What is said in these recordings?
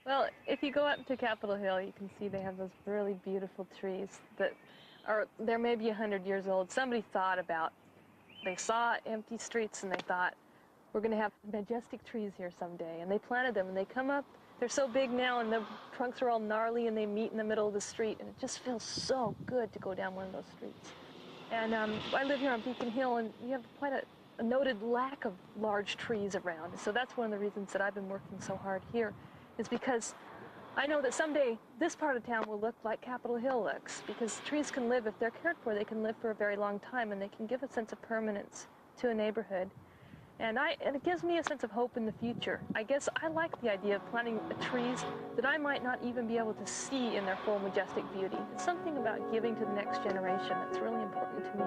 Well, if you go up to Capitol Hill, you can see they have those really beautiful trees that are, they're maybe 100 years old. Somebody thought about, they saw empty streets and they thought, we're going to have majestic trees here someday. And they planted them and they come up, they're so big now and the trunks are all gnarly and they meet in the middle of the street and it just feels so good to go down one of those streets. And I live here on Beacon Hill and we have quite a noted lack of large trees around. So that's one of the reasons that I've been working so hard here, is because I know that someday this part of town will look like Capitol Hill looks, because trees can live, if they're cared for, they can live for a very long time and they can give a sense of permanence to a neighborhood. And it gives me a sense of hope in the future. I guess I like the idea of planting trees that I might not even be able to see in their full majestic beauty. It's something about giving to the next generation that's really important to me.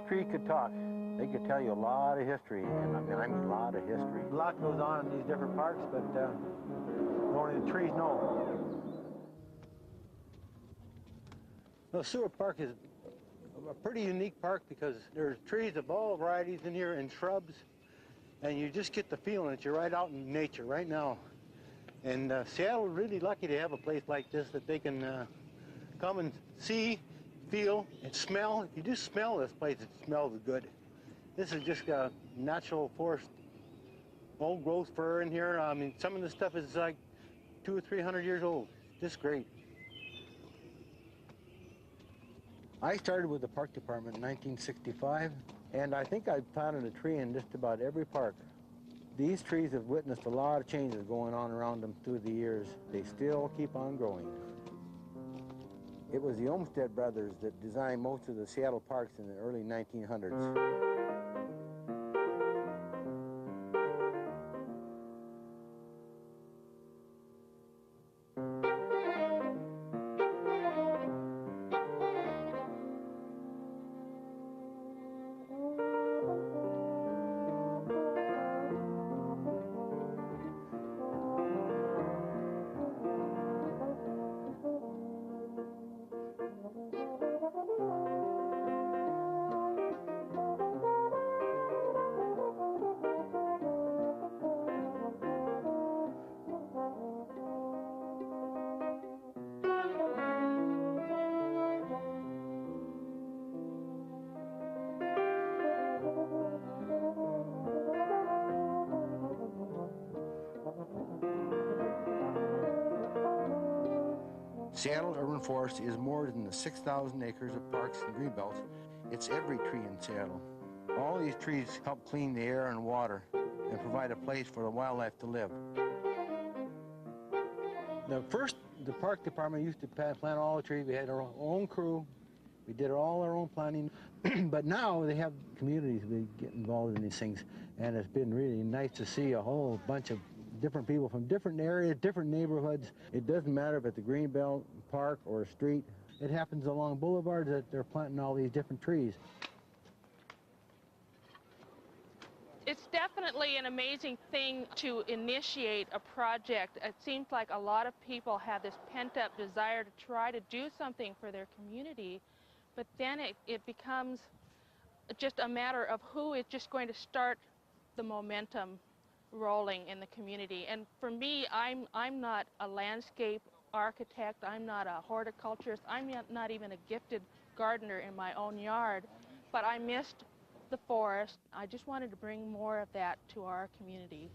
Trees could talk. They could tell you a lot of history, and I mean a lot of history. A lot goes on in these different parks, but only the trees know. The Seward Park is a pretty unique park because there's trees of all varieties in here and shrubs, and you just get the feeling that you're right out in nature right now. And Seattle's really lucky to have a place like this that they can come and see, feel, and smell. If you just smell this place, it smells good. This is just a natural forest, old growth fir in here. I mean, some of the stuff is like 200 or 300 years old. Just great. I started with the park department in 1965, and I think I planted a tree in just about every park. These trees have witnessed a lot of changes going on around them through the years. They still keep on growing. It was the Olmsted brothers that designed most of the Seattle parks in the early 1900s. Seattle urban forest is more than the 6,000 acres of parks and greenbelts. It's every tree in Seattle. All these trees help clean the air and water and provide a place for the wildlife to live. The park department used to plant all the trees. We had our own crew. We did all our own planting. But now they have communities that get involved in these things, and it's been really nice to see a whole bunch of different people from different areas, different neighborhoods. It doesn't matter if it's a greenbelt, park, or a street. It happens along boulevards that they're planting all these different trees. It's definitely an amazing thing to initiate a project. It seems like a lot of people have this pent-up desire to try to do something for their community, but then it becomes just a matter of who is just going to start the momentum rolling in the community. And for me, I'm not a landscape architect, I'm not a horticulturist, I'm not even a gifted gardener in my own yard, but I missed the forest. I just wanted to bring more of that to our community.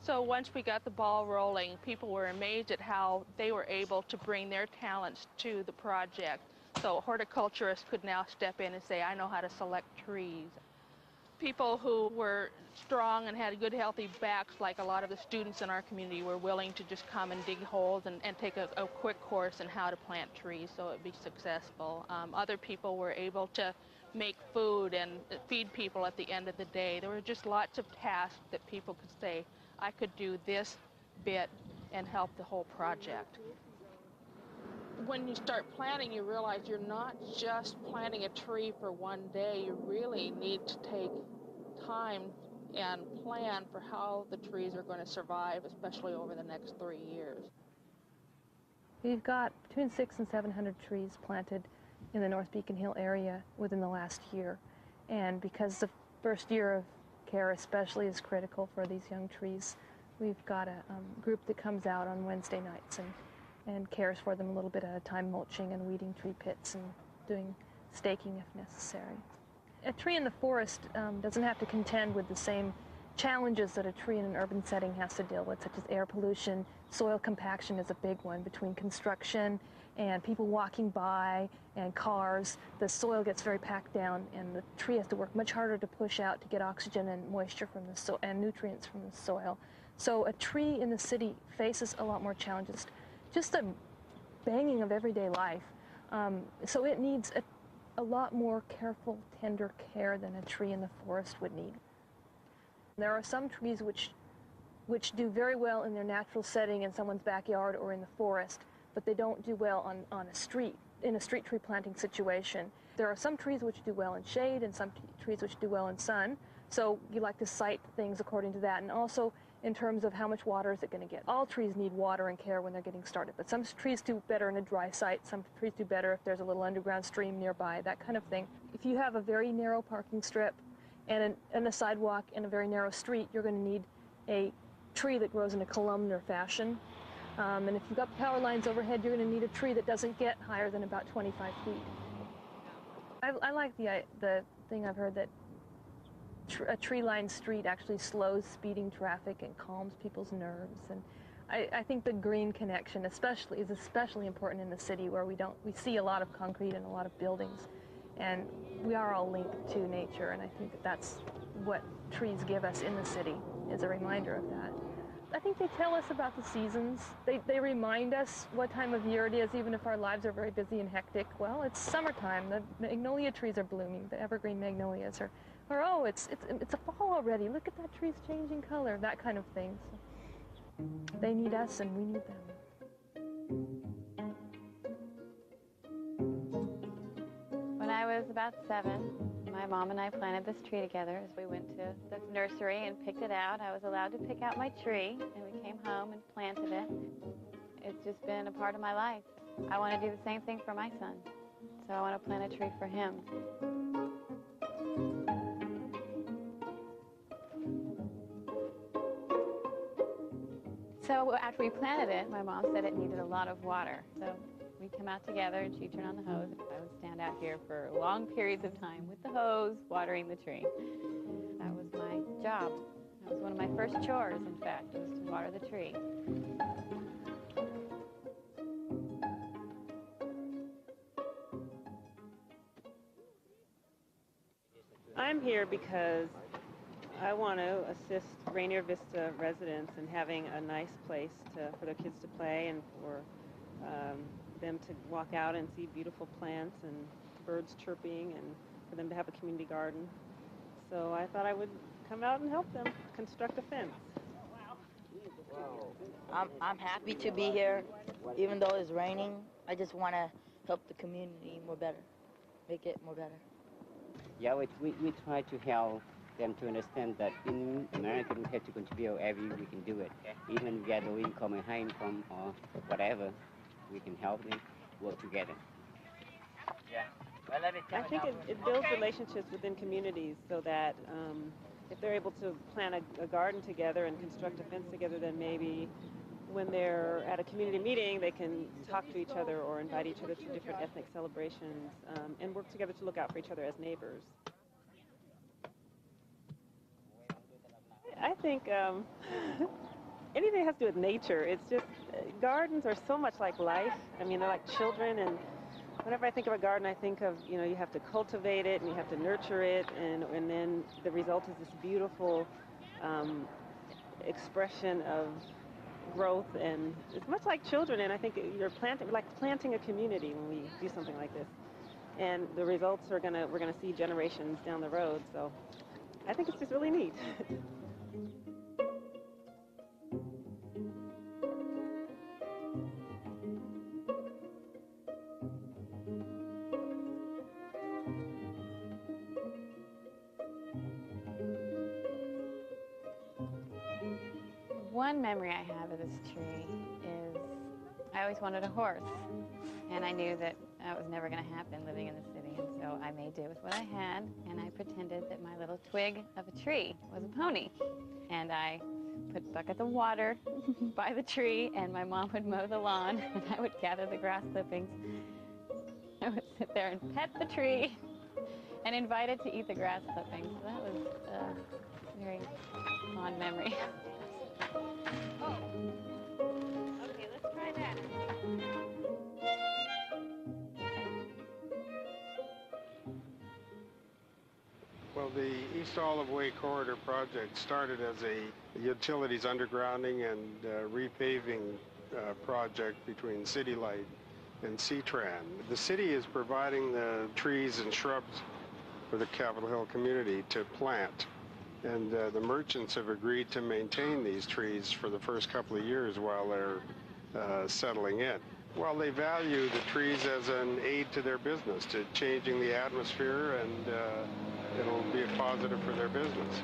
So once we got the ball rolling, people were amazed at how they were able to bring their talents to the project. So horticulturists could now step in and say, I know how to select trees. People who were strong and had good, healthy backs, like a lot of the students in our community, were willing to just come and dig holes and take a quick course in how to plant trees so it would be successful. Other people were able to make food and feed people at the end of the day. There were just lots of tasks that people could say, I could do this bit and help the whole project. When you start planting, you realize you're not just planting a tree for one day. You really need to take time and plan for how the trees are going to survive, especially over the next 3 years. We've got between 600 and 700 trees planted in the North Beacon Hill area within the last year. And because the first year of care especially is critical for these young trees, we've got a group that comes out on Wednesday nights and cares for them a little bit at a time, mulching and weeding tree pits and doing staking if necessary. A tree in the forest doesn't have to contend with the same challenges that a tree in an urban setting has to deal with, such as air pollution. Soil compaction is a big one. Between construction and people walking by and cars, the soil gets very packed down, and the tree has to work much harder to push out to get oxygen and moisture from the soil and nutrients from the soil. So a tree in the city faces a lot more challenges, just the banging of everyday life. So it needs a lot more careful, tender care than a tree in the forest would need. There are some trees which do very well in their natural setting in someone's backyard or in the forest, but they don't do well on a street, in a street tree planting situation. There are some trees which do well in shade and some trees which do well in sun, so you like to site things according to that, and also in terms of how much water is it going to get. All trees need water and care when they're getting started, but some trees do better in a dry site, some trees do better if there's a little underground stream nearby, that kind of thing. If you have a very narrow parking strip and a sidewalk and a very narrow street, you're going to need a tree that grows in a columnar fashion. And if you've got power lines overhead, you're going to need a tree that doesn't get higher than about 25 feet. I like the thing I've heard that a tree-lined street actually slows speeding traffic and calms people's nerves. And I think the green connection is especially important in the city, where we see a lot of concrete and a lot of buildings, and we are all linked to nature, and I think that's what trees give us in the city, is a reminder of that. I think they tell us about the seasons. They remind us what time of year it is, even if our lives are very busy and hectic. Well, it's summertime. The magnolia trees are blooming, the evergreen magnolias are, or oh, it's a fall already. Look at that tree's changing color, that kind of thing. So they need us and we need them. When I was about 7, my mom and I planted this tree together. As we went to the nursery and picked it out, I was allowed to pick out my tree, and we came home and planted it. It's just been a part of my life. I want to do the same thing for my son, so I want to plant a tree for him. So after we planted it, my mom said it needed a lot of water. So we'd come out together and she'd turn on the hose. I would stand out here for long periods of time with the hose, watering the tree. That was my job. That was one of my first chores, in fact, was to water the tree. I'm here because I want to assist Rainier Vista residents in having a nice place for their kids to play, and for them to walk out and see beautiful plants and birds chirping, and for them to have a community garden. So I thought I would come out and help them construct a fence. I'm happy to be here, even though it's raining. I just want to help the community more better, make it more better. Yeah, we try to help them to understand that in America we have to contribute every we can do it. Even we get low income and high income or whatever, we can help them work together. I think it builds relationships within communities, so that if they're able to plan a garden together and construct a fence together, then maybe when they're at a community meeting, they can talk to each other or invite each other to different ethnic celebrations, and work together to look out for each other as neighbors. I think anything that has to do with nature, it's just, gardens are so much like life. I mean, they're like children, and Whenever I think of a garden, I think of, you know, you have to cultivate it and you have to nurture it, and then the result is this beautiful expression of growth, and it's much like children, and I think you're planting a community when we do something like this. And the results we're gonna see generations down the road, so I think it's just really neat. One memory I have of this tree is I always wanted a horse, and I knew that that was never going to happen living in the city, and so I made do with what I had, and I pretended that my little twig of a tree was a pony. And I put buckets of water by the tree, and my mom would mow the lawn, and I would gather the grass clippings. I would sit there and pet the tree and invite it to eat the grass clippings. So that was a very fond memory. Oh. Okay, let's try that. Well, the East Olive Way Corridor project started as a utilities undergrounding and repaving project between City Light and CTRAN. The city is providing the trees and shrubs for the Capitol Hill community to plant. And the merchants have agreed to maintain these trees for the first couple of years while they're settling in. Well, they value the trees as an aid to their business, to changing the atmosphere, and it'll be a positive for their business.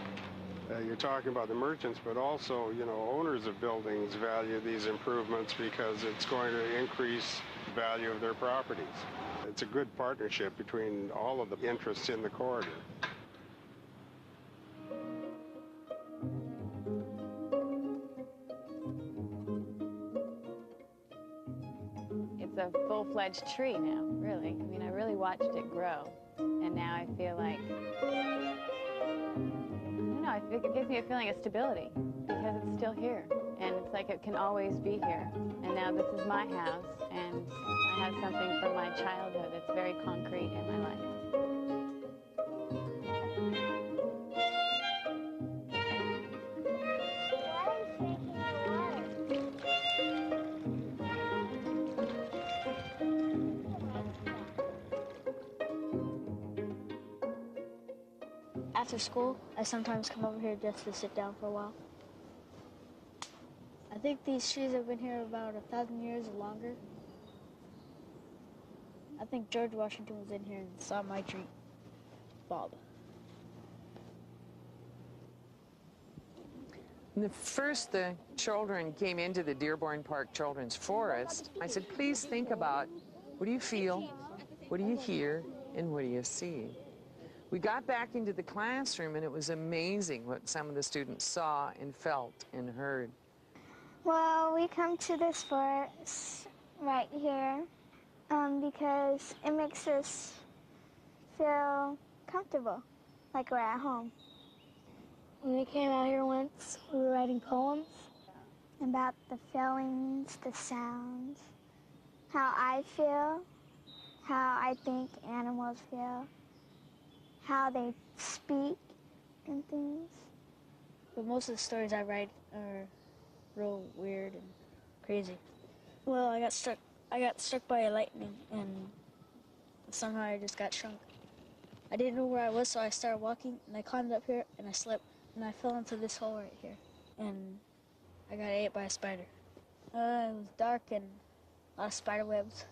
You're talking about the merchants, but also, you know, owners of buildings value these improvements because it's going to increase the value of their properties. It's a good partnership between all of the interests in the corridor. It's a full-fledged tree now, really. I mean, I really watched it grow, and now I feel like, I don't know, it gives me a feeling of stability because it's still here, and it's like it can always be here. And now this is my house, and I have something from my childhood that's very concrete in my life. After school, I sometimes come over here just to sit down for a while. I think these trees have been here about 1,000 years or longer. I think George Washington was in here and saw my tree, Bob. The first the children came into the Dearborn Park Children's Forest, I said, please think about, what do you feel, what do you hear, and what do you see? We got back into the classroom, and it was amazing what some of the students saw and felt and heard. Well, we come to this forest right here because it makes us feel comfortable, like we're at home. When we came out here once, we were writing poems about the feelings, the sounds, how I feel, how I think animals feel, how they speak and things. But most of the stories I write are real weird and crazy. Well, I got struck by a lightning, and somehow I just got shrunk. I didn't know where I was, so I started walking, and I climbed up here, and I slipped, and I fell into this hole right here, and I got ate by a spider. It was dark and a lot of spider webs,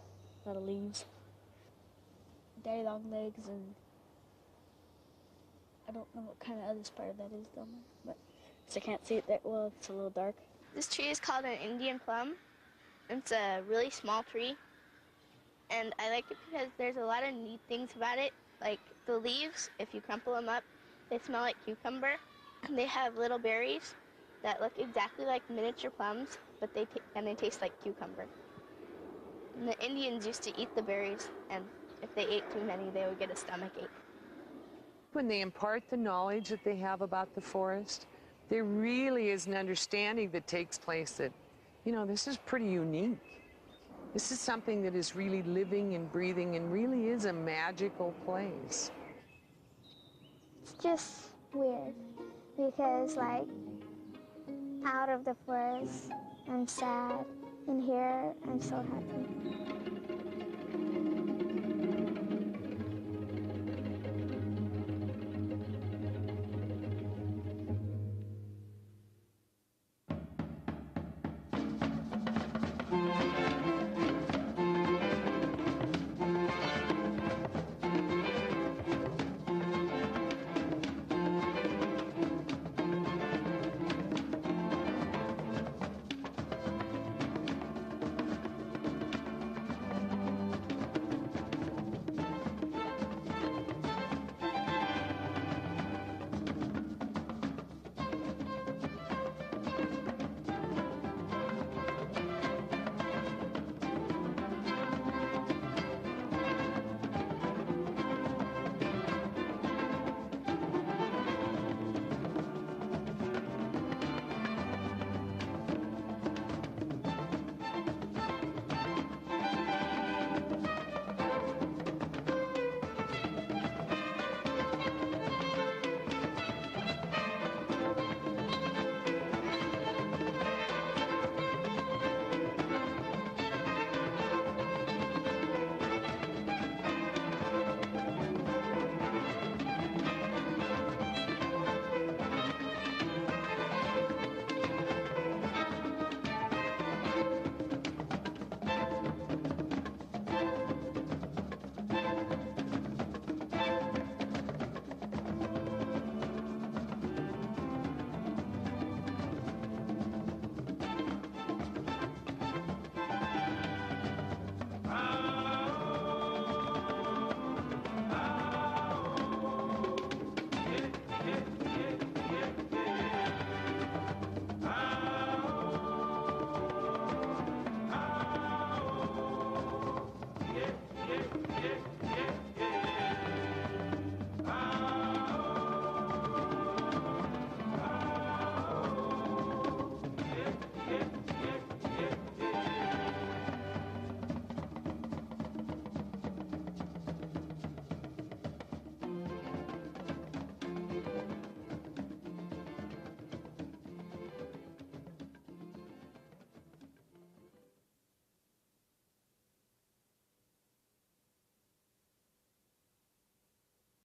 a lot of leaves, daddy long legs, and I don't know what kind of other spider that is down there, but I can't see it that well. It's a little dark. This tree is called an Indian plum. It's a really small tree, and I like it because there's a lot of neat things about it. Like the leaves, if you crumple them up, they smell like cucumber. They have little berries that look exactly like miniature plums, but they taste like cucumber. And the Indians used to eat the berries, and if they ate too many, they would get a stomachache. When they impart the knowledge that they have about the forest, there really is an understanding that takes place that, you know, this is pretty unique. This is something that is really living and breathing and really is a magical place. It's just weird because, like, out of the forest, I'm sad, and here, I'm so happy.